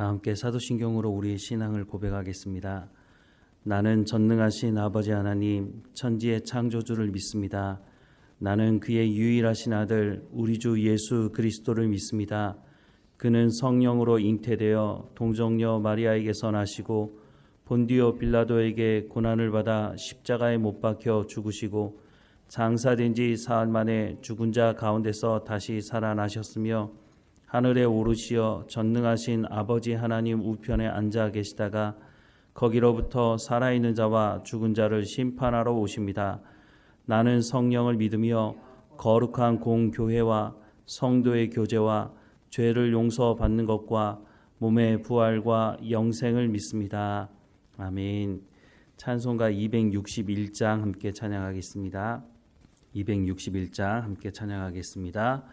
다 함께 사도신경으로 우리의 신앙을 고백하겠습니다. 나는 전능하신 아버지 하나님, 천지의 창조주를 믿습니다. 나는 그의 유일하신 아들 우리 주 예수 그리스도를 믿습니다. 그는 성령으로 잉태되어 동정녀 마리아에게서 나시고 본디오 빌라도에게 고난을 받아 십자가에 못 박혀 죽으시고 장사된 지 사흘 만에 죽은 자 가운데서 다시 살아나셨으며 하늘에 오르시어 전능하신 아버지 하나님 우편에 앉아 계시다가 거기로부터 살아있는 자와 죽은 자를 심판하러 오십니다. 나는 성령을 믿으며 거룩한 공교회와 성도의 교제와 죄를 용서받는 것과 몸의 부활과 영생을 믿습니다. 아멘. 찬송가 261장 함께 찬양하겠습니다. 261장 함께 찬양하겠습니다.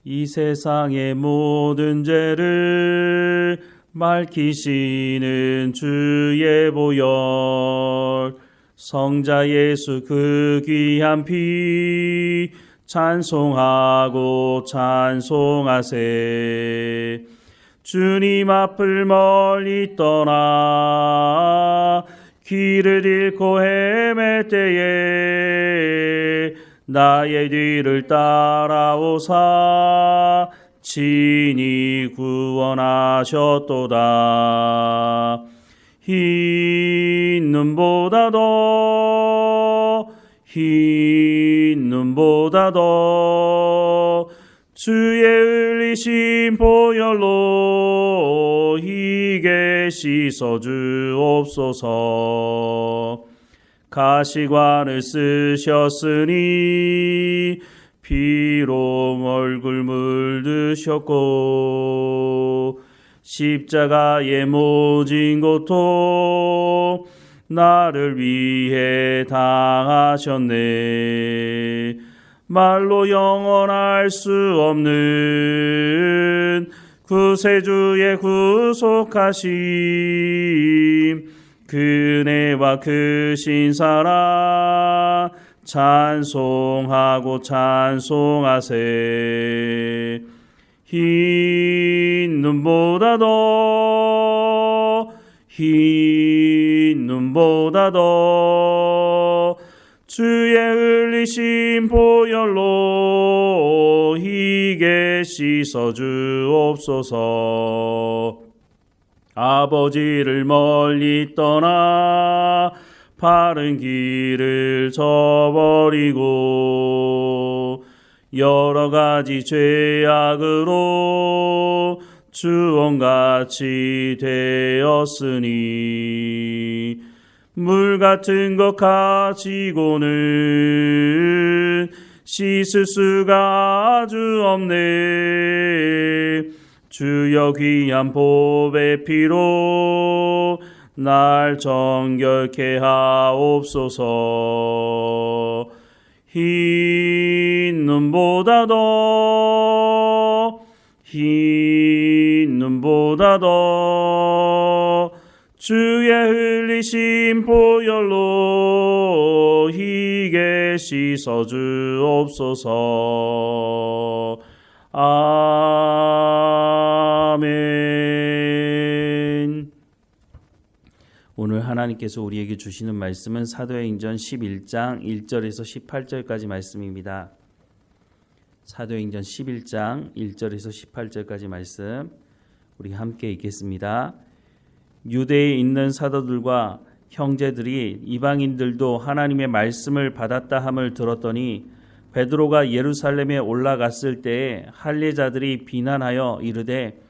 이 세상의 모든 죄를 밝히시는 주의 보혈, 성자 예수 그 귀한 피 찬송하고 찬송하세. 주님 앞을 멀리 떠나 길을 잃고 헤맬 때에 나의 뒤를 따라오사 친히 구원하셨도다. 흰 눈보다 더 주의 흘리신 보혈로 희게 씻어 주옵소서. 가시관을 쓰셨으니 피로 얼굴 물드셨고 십자가에 모진 고통 나를 위해 당하셨네. 말로 영원할 수 없는 구세주의 구속하심, 그네와 크신 사랑 찬송하고 찬송하세. 흰 눈보다 더 주의 흘리신 보혈로 희게 씻어 주옵소서. 아버지를 멀리 떠나 바른 길을 저버리고 여러 가지 죄악으로 주원같이 되었으니 물 같은 것 가지고는 씻을 수가 아주 없네. 주여 귀한 보배 피로 날 정결케 하옵소서. 흰 눈보다 더 주의 흘리신 보혈로 희게 씻어 주옵소서. 아멘. 오늘 하나님께서 우리에게 주시는 말씀은 사도행전 11장 1절에서 18절까지 말씀입니다. 사도행전 11장 1절에서 18절까지 말씀 우리 함께 읽겠습니다. 유대에 있는 사도들과 형제들이 이방인들도 하나님의 말씀을 받았다 함을 들었더니 베드로가 예루살렘에 올라갔을 때에 할례자들이 비난하여 이르되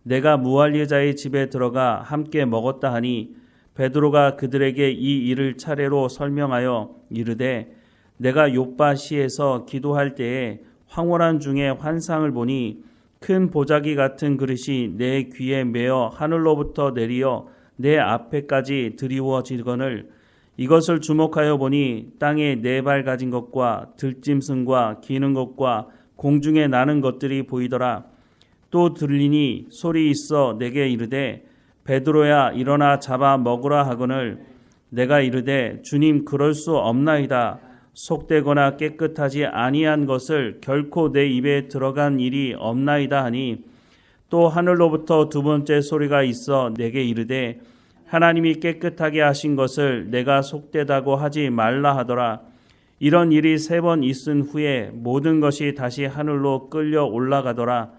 내가 무할례자의 집에 들어가 함께 먹었다 하니 베드로가 그들에게 이 일을 차례로 설명하여 이르되 내가 요빠시에서 기도할 때에 황홀한 중에 환상을 보니 큰 보자기 같은 그릇이 내 귀에 매어 하늘로부터 내리어 내 앞에까지 드리워지거늘 이것을 주목하여 보니 땅에 네 발 가진 것과 들짐승과 기는 것과 공중에 나는 것들이 보이더라. 또 들리니 소리 있어 내게 이르되 베드로야 일어나 잡아 먹으라 하거늘 내가 이르되 주님 그럴 수 없나이다. 속되거나 깨끗하지 아니한 것을 결코 내 입에 들어간 일이 없나이다 하니 또 하늘로부터 두 번째 소리가 있어 내게 이르되 하나님이 깨끗하게 하신 것을 내가 속되다고 하지 말라 하더라. 이런 일이 3번 있은 후에 모든 것이 다시 하늘로 끌려 올라가더라.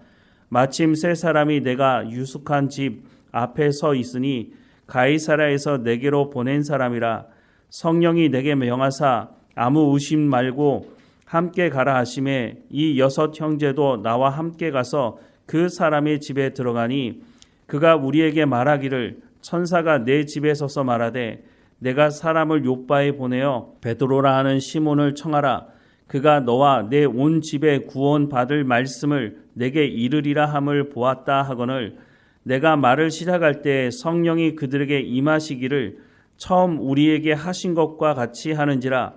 마침 3사람이 내가 유숙한 집 앞에 서 있으니 가이사랴에서 내게로 보낸 사람이라. 성령이 내게 명하사 아무 의심 말고 함께 가라 하심에 이 6 형제도 나와 함께 가서 그 사람의 집에 들어가니 그가 우리에게 말하기를 천사가 내 집에 서서 말하되 내가 사람을 요바에 보내어 베드로라 하는 시몬을 청하라. 그가 너와 내 온 집에 구원 받을 말씀을 내게 이르리라 함을 보았다 하거늘 내가 말을 시작할 때 성령이 그들에게 임하시기를 처음 우리에게 하신 것과 같이 하는지라.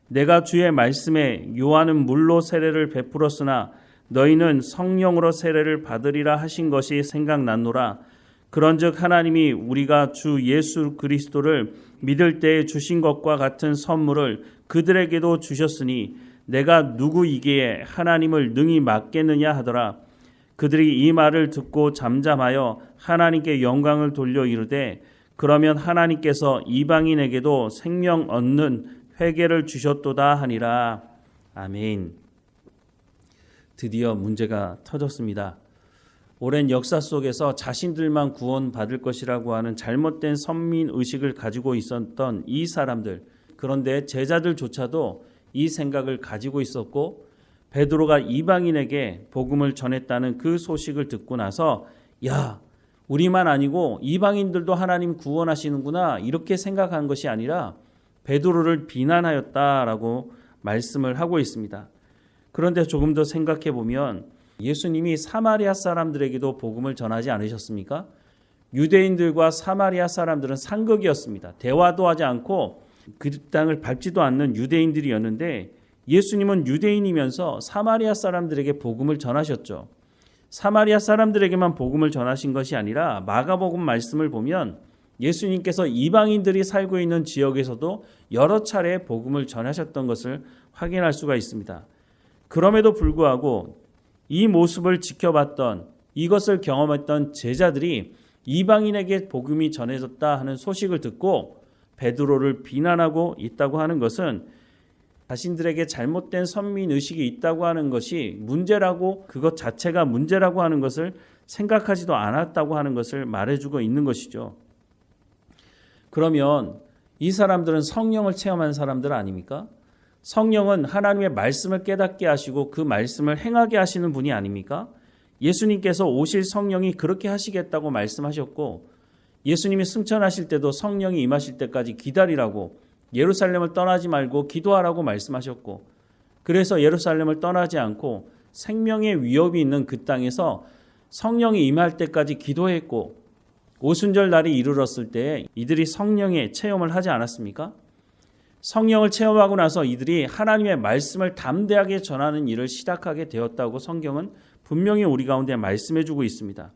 내가 주의 말씀에 요한은 물로 세례를 베풀었으나 너희는 성령으로 세례를 받으리라 하신 것이 생각났노라. 그런즉 하나님이 우리가 주 예수 그리스도를 믿을 때에 주신 것과 같은 선물을 그들에게도 주셨으니 내가 누구이기에 하나님을 능히 막겠느냐 하더라. 그들이 이 말을 듣고 잠잠하여 하나님께 영광을 돌려 이르되 그러면 하나님께서 이방인에게도 생명 얻는 회개를 주셨도다 하니라. 아멘. 드디어 문제가 터졌습니다. 오랜 역사 속에서 자신들만 구원받을 것이라고 하는 잘못된 선민의식을 가지고 있었던 이 사람들, 그런데 제자들조차도 이 생각을 가지고 있었고 베드로가 이방인에게 복음을 전했다는 그 소식을 듣고 나서 야, 우리만 아니고 이방인들도 하나님 구원하시는구나 이렇게 생각한 것이 아니라 베드로를 비난하였다라고 말씀을 하고 있습니다. 그런데 조금 더 생각해 보면 예수님이 사마리아 사람들에게도 복음을 전하지 않으셨습니까? 유대인들과 사마리아 사람들은 상극이었습니다. 대화도 하지 않고 그 땅을 밟지도 않는 유대인들이었는데 예수님은 유대인이면서 사마리아 사람들에게 복음을 전하셨죠. 사마리아 사람들에게만 복음을 전하신 것이 아니라 마가복음 말씀을 보면 예수님께서 이방인들이 살고 있는 지역에서도 여러 차례 복음을 전하셨던 것을 확인할 수가 있습니다. 그럼에도 불구하고 이 모습을 지켜봤던, 이것을 경험했던 제자들이 이방인에게 복음이 전해졌다 하는 소식을 듣고 베드로를 비난하고 있다고 하는 것은 자신들에게 잘못된 선민의식이 있다고 하는 것이 문제라고, 그것 자체가 문제라고 하는 것을 생각하지도 않았다고 하는 것을 말해주고 있는 것이죠. 그러면 이 사람들은 성령을 체험한 사람들 아닙니까? 성령은 하나님의 말씀을 깨닫게 하시고 그 말씀을 행하게 하시는 분이 아닙니까? 예수님께서 오실 성령이 그렇게 하시겠다고 말씀하셨고 예수님이 승천하실 때도 성령이 임하실 때까지 기다리라고, 예루살렘을 떠나지 말고 기도하라고 말씀하셨고, 그래서 예루살렘을 떠나지 않고 생명의 위협이 있는 그 땅에서 성령이 임할 때까지 기도했고, 오순절 날이 이르렀을 때 이들이 성령의 체험을 하지 않았습니까? 성령을 체험하고 나서 이들이 하나님의 말씀을 담대하게 전하는 일을 시작하게 되었다고 성경은 분명히 우리 가운데 말씀해주고 있습니다.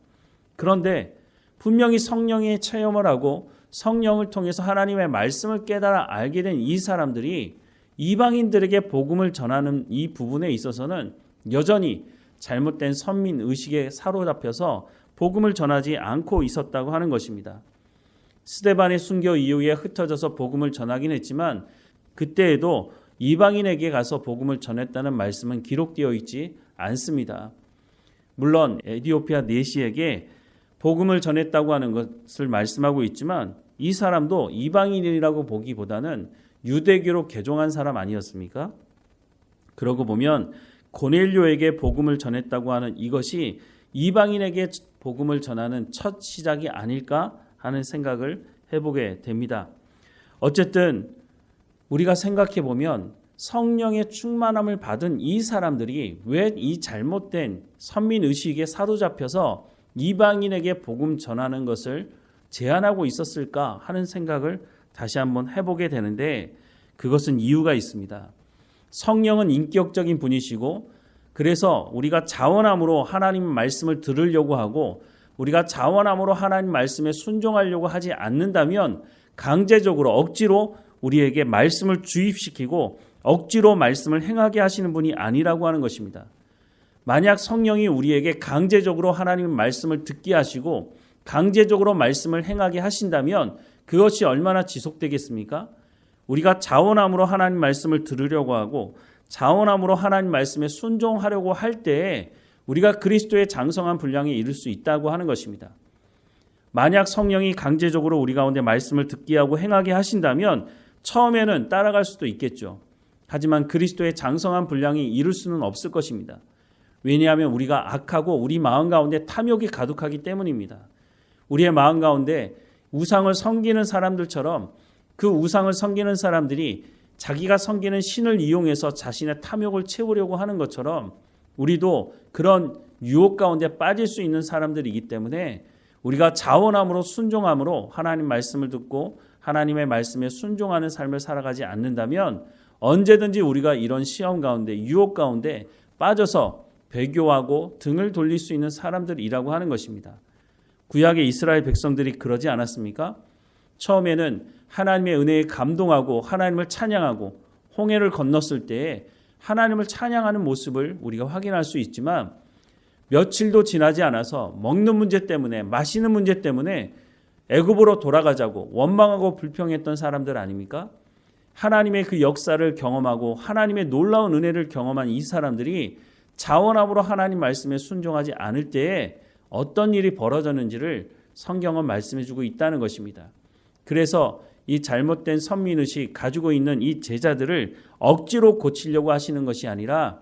그런데 분명히 성령의 체험을 하고 성령을 통해서 하나님의 말씀을 깨달아 알게 된 이 사람들이 이방인들에게 복음을 전하는 이 부분에 있어서는 여전히 잘못된 선민의식에 사로잡혀서 복음을 전하지 않고 있었다고 하는 것입니다. 스데반의 순교 이후에 흩어져서 복음을 전하긴 했지만 그때에도 이방인에게 가서 복음을 전했다는 말씀은 기록되어 있지 않습니다. 물론 에티오피아 내시에게 복음을 전했다고 하는 것을 말씀하고 있지만 이 사람도 이방인이라고 보기보다는 유대교로 개종한 사람 아니었습니까? 그러고 보면 고넬료에게 복음을 전했다고 하는 이것이 이방인에게 복음을 전하는 첫 시작이 아닐까 하는 생각을 해보게 됩니다. 어쨌든 우리가 생각해 보면 성령의 충만함을 받은 이 사람들이 왜 이 잘못된 선민의식에 사로잡혀서 이방인에게 복음 전하는 것을 제한하고 있었을까 하는 생각을 다시 한번 해보게 되는데 그것은 이유가 있습니다. 성령은 인격적인 분이시고 그래서 우리가 자원함으로 하나님 말씀을 들으려고 하고 우리가 자원함으로 하나님 말씀에 순종하려고 하지 않는다면 강제적으로 억지로 우리에게 말씀을 주입시키고 억지로 말씀을 행하게 하시는 분이 아니라고 하는 것입니다. 만약 성령이 우리에게 강제적으로 하나님의 말씀을 듣게 하시고 강제적으로 말씀을 행하게 하신다면 그것이 얼마나 지속되겠습니까? 우리가 자원함으로 하나님 말씀을 들으려고 하고 자원함으로 하나님 말씀에 순종하려고 할 때에 우리가 그리스도의 장성한 분량에 이를 수 있다고 하는 것입니다. 만약 성령이 강제적으로 우리 가운데 말씀을 듣게 하고 행하게 하신다면 처음에는 따라갈 수도 있겠죠. 하지만 그리스도의 장성한 분량에 이룰 수는 없을 것입니다. 왜냐하면 우리가 악하고 우리 마음 가운데 탐욕이 가득하기 때문입니다. 우리의 마음 가운데 우상을 섬기는 사람들처럼 그 우상을 섬기는 사람들이 자기가 섬기는 신을 이용해서 자신의 탐욕을 채우려고 하는 것처럼 우리도 그런 유혹 가운데 빠질 수 있는 사람들이기 때문에 우리가 자원함으로 순종함으로 하나님 말씀을 듣고 하나님의 말씀에 순종하는 삶을 살아가지 않는다면 언제든지 우리가 이런 시험 가운데 유혹 가운데 빠져서 배교하고 등을 돌릴 수 있는 사람들이라고 하는 것입니다. 구약의 이스라엘 백성들이 그러지 않았습니까? 처음에는 하나님의 은혜에 감동하고 하나님을 찬양하고 홍해를 건넜을 때에 하나님을 찬양하는 모습을 우리가 확인할 수 있지만 며칠도 지나지 않아서 먹는 문제 때문에 마시는 문제 때문에 애굽으로 돌아가자고 원망하고 불평했던 사람들 아닙니까? 하나님의 그 역사를 경험하고 하나님의 놀라운 은혜를 경험한 이 사람들이 자원함으로 하나님 말씀에 순종하지 않을 때에 어떤 일이 벌어졌는지를 성경은 말씀해주고 있다는 것입니다. 그래서 이 잘못된 선민의식 가지고 있는 이 제자들을 억지로 고치려고 하시는 것이 아니라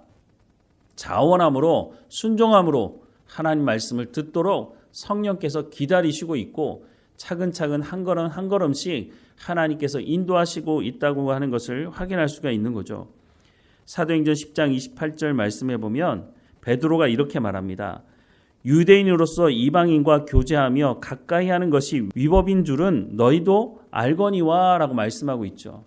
자원함으로 순종함으로 하나님 말씀을 듣도록 성령께서 기다리시고 있고 차근차근 한 걸음 한 걸음씩 하나님께서 인도하시고 있다고 하는 것을 확인할 수가 있는 거죠. 사도행전 10장 28절 말씀해 보면 베드로가 이렇게 말합니다. 유대인으로서 이방인과 교제하며 가까이 하는 것이 위법인 줄은 너희도 알거니와 라고 말씀하고 있죠.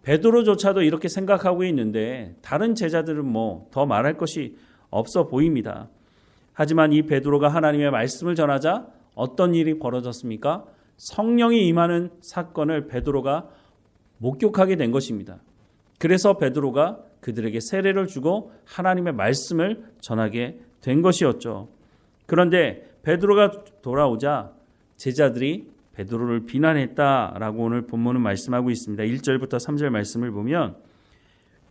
베드로조차도 이렇게 생각하고 있는데 다른 제자들은 뭐 더 말할 것이 없어 보입니다. 하지만 이 베드로가 하나님의 말씀을 전하자 어떤 일이 벌어졌습니까? 성령이 임하는 사건을 베드로가 목격하게 된 것입니다. 그래서 베드로가 그들에게 세례를 주고 하나님의 말씀을 전하게 된 것이었죠. 그런데 베드로가 돌아오자 제자들이 베드로를 비난했다라고 오늘 본문은 말씀하고 있습니다. 1절부터 3절 말씀을 보면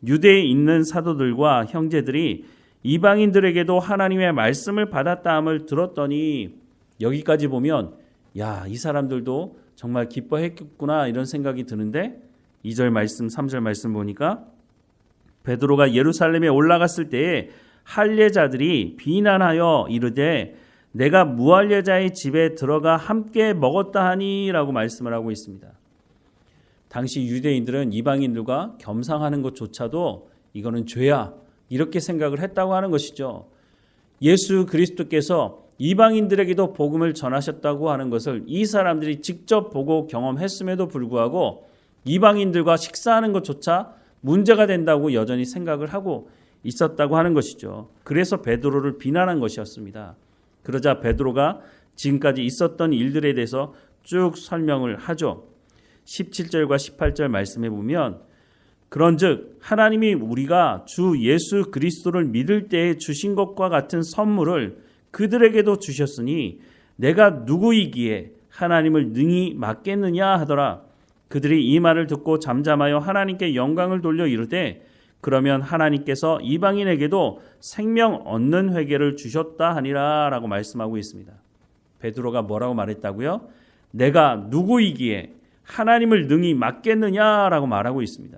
유대에 있는 사도들과 형제들이 이방인들에게도 하나님의 말씀을 받았다함을 들었더니 여기까지 보면 야, 이 사람들도 정말 기뻐했겠구나 이런 생각이 드는데 2절 말씀 3절 말씀 보니까 베드로가 예루살렘에 올라갔을 때에 할례자들이 비난하여 이르되 내가 무할례자의 집에 들어가 함께 먹었다 하니 라고 말씀을 하고 있습니다. 당시 유대인들은 이방인들과 겸상하는 것조차도 이거는 죄야 이렇게 생각을 했다고 하는 것이죠. 예수 그리스도께서 이방인들에게도 복음을 전하셨다고 하는 것을 이 사람들이 직접 보고 경험했음에도 불구하고 이방인들과 식사하는 것조차 문제가 된다고 여전히 생각을 하고 있었다고 하는 것이죠. 그래서 베드로를 비난한 것이었습니다. 그러자 베드로가 지금까지 있었던 일들에 대해서 쭉 설명을 하죠. 17절과 18절 말씀해 보면 그런즉 하나님이 우리가 주 예수 그리스도를 믿을 때에 주신 것과 같은 선물을 그들에게도 주셨으니 내가 누구이기에 하나님을 능히 맡겠느냐 하더라. 그들이 이 말을 듣고 잠잠하여 하나님께 영광을 돌려 이르되 그러면 하나님께서 이방인에게도 생명 얻는 회개를 주셨다 하니라 라고 말씀하고 있습니다. 베드로가 뭐라고 말했다고요? 내가 누구이기에 하나님을 능히 맡겠느냐라고 말하고 있습니다.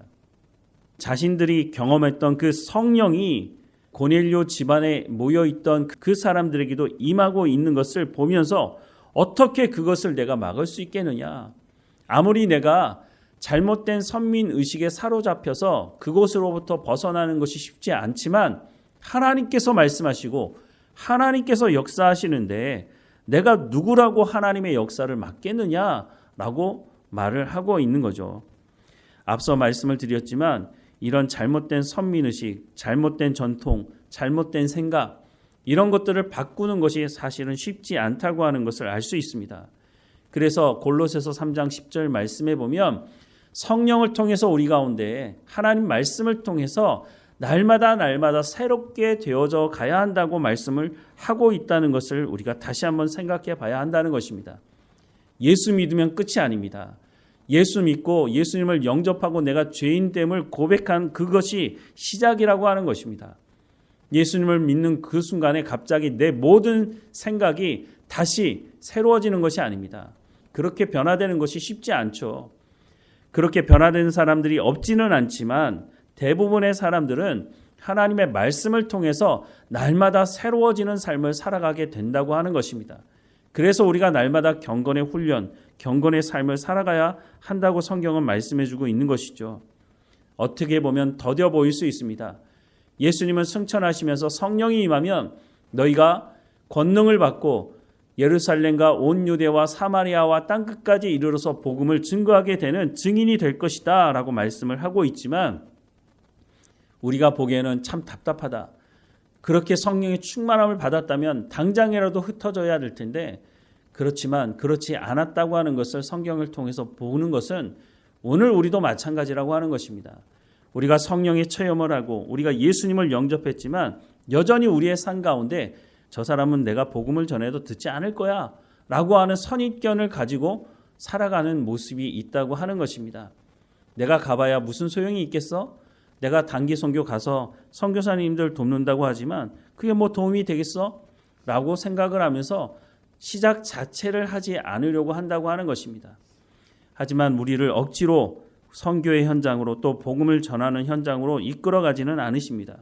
자신들이 경험했던 그 성령이 고넬료 집안에 모여있던 그 사람들에게도 임하고 있는 것을 보면서 어떻게 그것을 내가 막을 수 있겠느냐. 아무리 내가 잘못된 선민의식에 사로잡혀서 그곳으로부터 벗어나는 것이 쉽지 않지만 하나님께서 말씀하시고 하나님께서 역사하시는데 내가 누구라고 하나님의 역사를 막겠느냐라고 말을 하고 있는 거죠. 앞서 말씀을 드렸지만 이런 잘못된 선민의식, 잘못된 전통, 잘못된 생각 이런 것들을 바꾸는 것이 사실은 쉽지 않다고 하는 것을 알 수 있습니다. 그래서 골로새서 3장 10절 말씀에 보면 성령을 통해서 우리 가운데 하나님 말씀을 통해서 날마다 새롭게 되어져 가야 한다고 말씀을 하고 있다는 것을 우리가 다시 한번 생각해 봐야 한다는 것입니다. 예수 믿으면 끝이 아닙니다. 예수 믿고 예수님을 영접하고 내가 죄인됨을 고백한 그것이 시작이라고 하는 것입니다. 예수님을 믿는 그 순간에 갑자기 내 모든 생각이 다시 새로워지는 것이 아닙니다. 그렇게 변화되는 것이 쉽지 않죠. 그렇게 변화되는 사람들이 없지는 않지만 대부분의 사람들은 하나님의 말씀을 통해서 날마다 새로워지는 삶을 살아가게 된다고 하는 것입니다. 그래서 우리가 날마다 경건의 훈련, 경건의 삶을 살아가야 한다고 성경은 말씀해주고 있는 것이죠. 어떻게 보면 더뎌 보일 수 있습니다. 예수님은 승천하시면서 성령이 임하면 너희가 권능을 받고 예루살렘과 온 유대와 사마리아와 땅끝까지 이르러서 복음을 증거하게 되는 증인이 될 것이다 라고 말씀을 하고 있지만 우리가 보기에는 참 답답하다. 그렇게 성령의 충만함을 받았다면 당장이라도 흩어져야 될 텐데 그렇지만 그렇지 않았다고 하는 것을 성경을 통해서 보는 것은 오늘 우리도 마찬가지라고 하는 것입니다. 우리가 성령의 체험을 하고 우리가 예수님을 영접했지만 여전히 우리의 삶 가운데 저 사람은 내가 복음을 전해도 듣지 않을 거야 라고 하는 선입견을 가지고 살아가는 모습이 있다고 하는 것입니다. 내가 가봐야 무슨 소용이 있겠어? 내가 단기 선교 가서 선교사님들 돕는다고 하지만 그게 뭐 도움이 되겠어? 라고 생각을 하면서 시작 자체를 하지 않으려고 한다고 하는 것입니다. 하지만 우리를 억지로 선교의 현장으로 또 복음을 전하는 현장으로 이끌어가지는 않으십니다.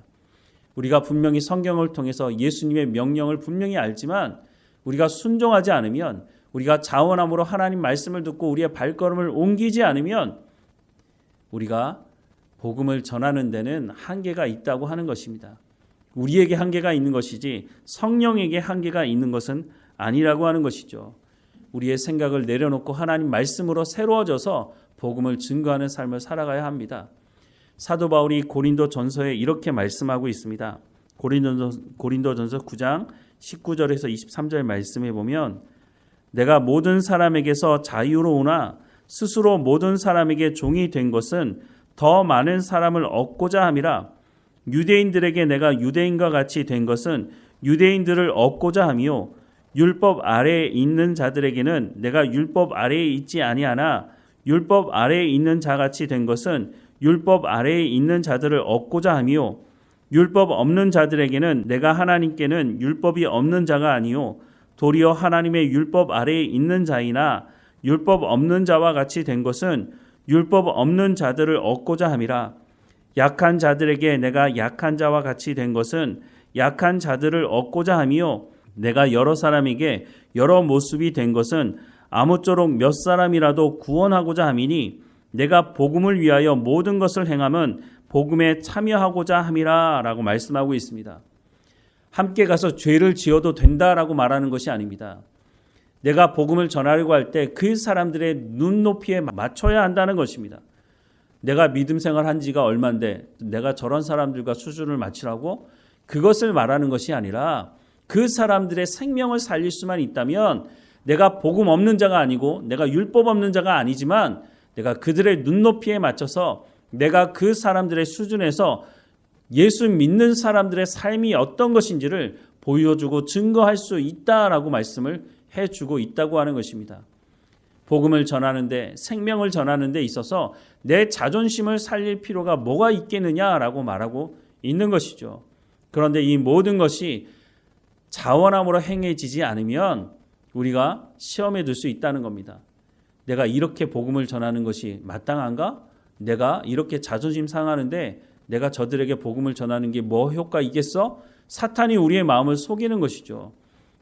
우리가 분명히 성경을 통해서 예수님의 명령을 분명히 알지만 우리가 순종하지 않으면 우리가 자원함으로 하나님 말씀을 듣고 우리의 발걸음을 옮기지 않으면 우리가 복음을 전하는 데는 한계가 있다고 하는 것입니다. 우리에게 한계가 있는 것이지 성령에게 한계가 있는 것은 아니라고 하는 것이죠. 우리의 생각을 내려놓고 하나님 말씀으로 새로워져서 복음을 증거하는 삶을 살아가야 합니다. 사도 바울이 고린도 전서에 이렇게 말씀하고 있습니다. 고린도 전서 9장 19절에서 23절 말씀에 보면 내가 모든 사람에게서 자유로우나 스스로 모든 사람에게 종이 된 것은 더 많은 사람을 얻고자 함이라. 유대인들에게 내가 유대인과 같이 된 것은 유대인들을 얻고자 함이요 율법 아래에 있는 자들에게는 내가 율법 아래에 있지 아니하나 율법 아래에 있는 자같이 된 것은 율법 아래에 있는 자들을 얻고자 함이요 율법 없는 자들에게는 내가 하나님께는 율법이 없는 자가 아니요 도리어 하나님의 율법 아래에 있는 자이나 율법 없는 자와 같이 된 것은 율법 없는 자들을 얻고자 함이라. 약한 자들에게 내가 약한 자와 같이 된 것은 약한 자들을 얻고자 함이요 내가 여러 사람에게 여러 모습이 된 것은 아무쪼록 몇 사람이라도 구원하고자 함이니 내가 복음을 위하여 모든 것을 행함은 복음에 참여하고자 함이라 라고 말씀하고 있습니다. 함께 가서 죄를 지어도 된다라고 말하는 것이 아닙니다. 내가 복음을 전하려고 할 때 그 사람들의 눈높이에 맞춰야 한다는 것입니다. 내가 믿음 생활한 지가 얼만데 내가 저런 사람들과 수준을 맞추라고 그것을 말하는 것이 아니라 그 사람들의 생명을 살릴 수만 있다면 내가 복음 없는 자가 아니고 내가 율법 없는 자가 아니지만 내가 그들의 눈높이에 맞춰서 내가 그 사람들의 수준에서 예수 믿는 사람들의 삶이 어떤 것인지를 보여주고 증거할 수 있다라고 말씀을 해주고 있다고 하는 것입니다. 복음을 전하는데 생명을 전하는 데 있어서 내 자존심을 살릴 필요가 뭐가 있겠느냐라고 말하고 있는 것이죠. 그런데 이 모든 것이 자원함으로 행해지지 않으면 우리가 시험에 들 수 있다는 겁니다. 내가 이렇게 복음을 전하는 것이 마땅한가? 내가 이렇게 자존심 상하는데 내가 저들에게 복음을 전하는 게 뭐 효과 있겠어? 사탄이 우리의 마음을 속이는 것이죠.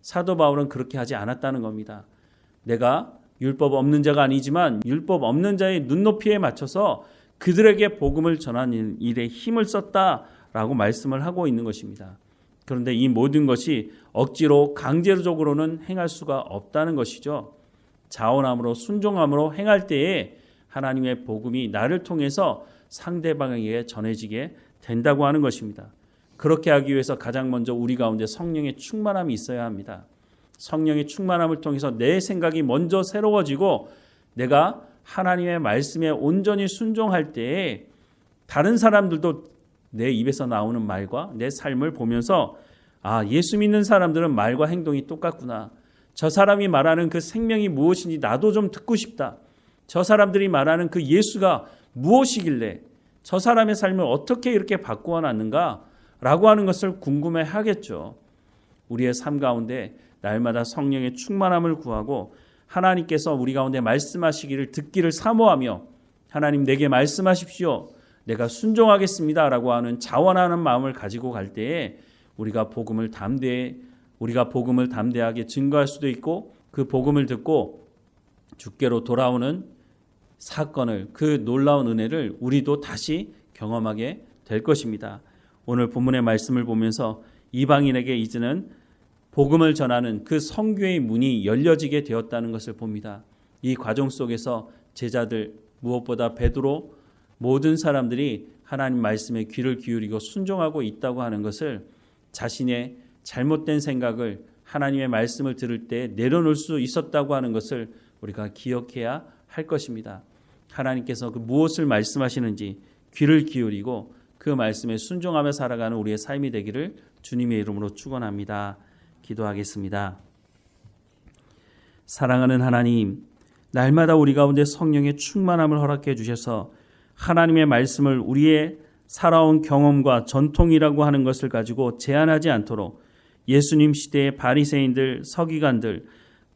사도 바울은 그렇게 하지 않았다는 겁니다. 내가 율법 없는 자가 아니지만 율법 없는 자의 눈높이에 맞춰서 그들에게 복음을 전하는 일에 힘을 썼다라고 말씀을 하고 있는 것입니다. 그런데 이 모든 것이 억지로 강제적으로는 행할 수가 없다는 것이죠. 자원함으로 순종함으로 행할 때에 하나님의 복음이 나를 통해서 상대방에게 전해지게 된다고 하는 것입니다. 그렇게 하기 위해서 가장 먼저 우리 가운데 성령의 충만함이 있어야 합니다. 성령의 충만함을 통해서 내 생각이 먼저 새로워지고 내가 하나님의 말씀에 온전히 순종할 때에 다른 사람들도 내 입에서 나오는 말과 내 삶을 보면서 예수 믿는 사람들은 말과 행동이 똑같구나. 저 사람이 말하는 그 생명이 무엇인지 나도 좀 듣고 싶다. 저 사람들이 말하는 그 예수가 무엇이길래 저 사람의 삶을 어떻게 이렇게 바꾸어 놨는가 라고 하는 것을 궁금해 하겠죠. 우리의 삶 가운데 날마다 성령의 충만함을 구하고 하나님께서 우리 가운데 말씀하시기를 듣기를 사모하며 하나님 내게 말씀하십시오. 내가 순종하겠습니다 라고 하는 자원하는 마음을 가지고 갈 때에 우리가 복음을 담대하게 증거할 수도 있고 그 복음을 듣고 주께로 돌아오는 사건을, 그 놀라운 은혜를 우리도 다시 경험하게 될 것입니다. 오늘 본문의 말씀을 보면서 이방인에게 이제는 복음을 전하는 그 선교의 문이 열려지게 되었다는 것을 봅니다. 이 과정 속에서 제자들, 무엇보다 베드로, 모든 사람들이 하나님 말씀에 귀를 기울이고 순종하고 있다고 하는 것을, 자신의 잘못된 생각을 하나님의 말씀을 들을 때 내려놓을 수 있었다고 하는 것을 우리가 기억해야 할 것입니다. 하나님께서 그 무엇을 말씀하시는지 귀를 기울이고 그 말씀에 순종하며 살아가는 우리의 삶이 되기를 주님의 이름으로 축원합니다. 기도하겠습니다. 사랑하는 하나님, 날마다 우리 가운데 성령의 충만함을 허락해 주셔서 하나님의 말씀을 우리의 살아온 경험과 전통이라고 하는 것을 가지고 제한하지 않도록 예수님 시대의 바리새인들, 서기관들,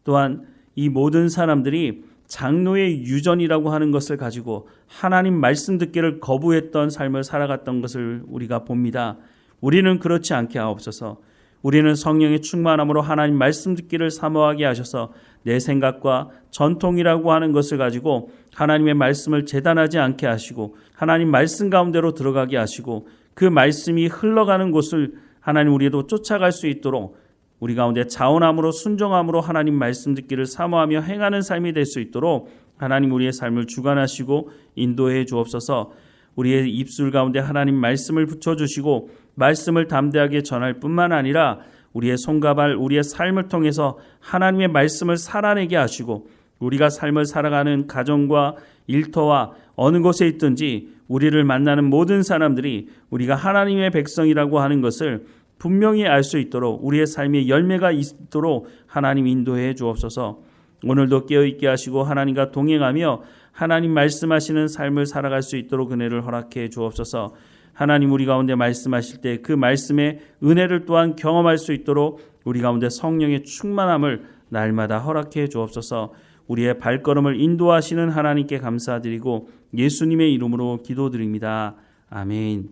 또한 이 모든 사람들이 장로의 유전이라고 하는 것을 가지고 하나님 말씀 듣기를 거부했던 삶을 살아갔던 것을 우리가 봅니다. 우리는 그렇지 않게 하옵소서. 우리는 성령의 충만함으로 하나님 말씀 듣기를 사모하게 하셔서 내 생각과 전통이라고 하는 것을 가지고 하나님의 말씀을 재단하지 않게 하시고 하나님 말씀 가운데로 들어가게 하시고 그 말씀이 흘러가는 곳을 하나님 우리도 쫓아갈 수 있도록 우리 가운데 자원함으로 순종함으로 하나님 말씀 듣기를 사모하며 행하는 삶이 될 수 있도록 하나님 우리의 삶을 주관하시고 인도해 주옵소서. 우리의 입술 가운데 하나님 말씀을 붙여주시고 말씀을 담대하게 전할 뿐만 아니라 우리의 손과 발, 우리의 삶을 통해서 하나님의 말씀을 살아내게 하시고 우리가 삶을 살아가는 가정과 일터와 어느 곳에 있든지 우리를 만나는 모든 사람들이 우리가 하나님의 백성이라고 하는 것을 분명히 알 수 있도록 우리의 삶의 열매가 있도록 하나님 인도해 주옵소서. 오늘도 깨어있게 하시고 하나님과 동행하며 하나님 말씀하시는 삶을 살아갈 수 있도록 은혜를 허락해 주옵소서. 하나님 우리 가운데 말씀하실 때 그 말씀의 은혜를 또한 경험할 수 있도록 우리 가운데 성령의 충만함을 날마다 허락해 주옵소서. 우리의 발걸음을 인도하시는 하나님께 감사드리고 예수님의 이름으로 기도드립니다. 아멘.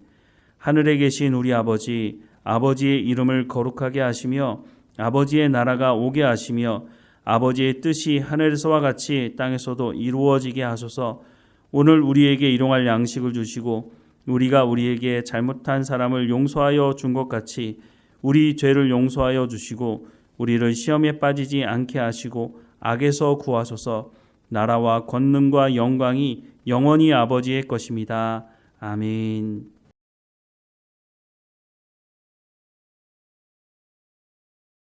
하늘에 계신 우리 아버지, 아버지의 이름을 거룩하게 하시며 아버지의 나라가 오게 하시며 아버지의 뜻이 하늘에서와 같이 땅에서도 이루어지게 하소서. 오늘 우리에게 일용할 양식을 주시고 우리가 우리에게 잘못한 사람을 용서하여 준 것 같이 우리 죄를 용서하여 주시고 우리를 시험에 빠지지 않게 하시고 악에서 구하소서. 나라와 권능과 영광이 영원히 아버지의 것입니다. 아멘.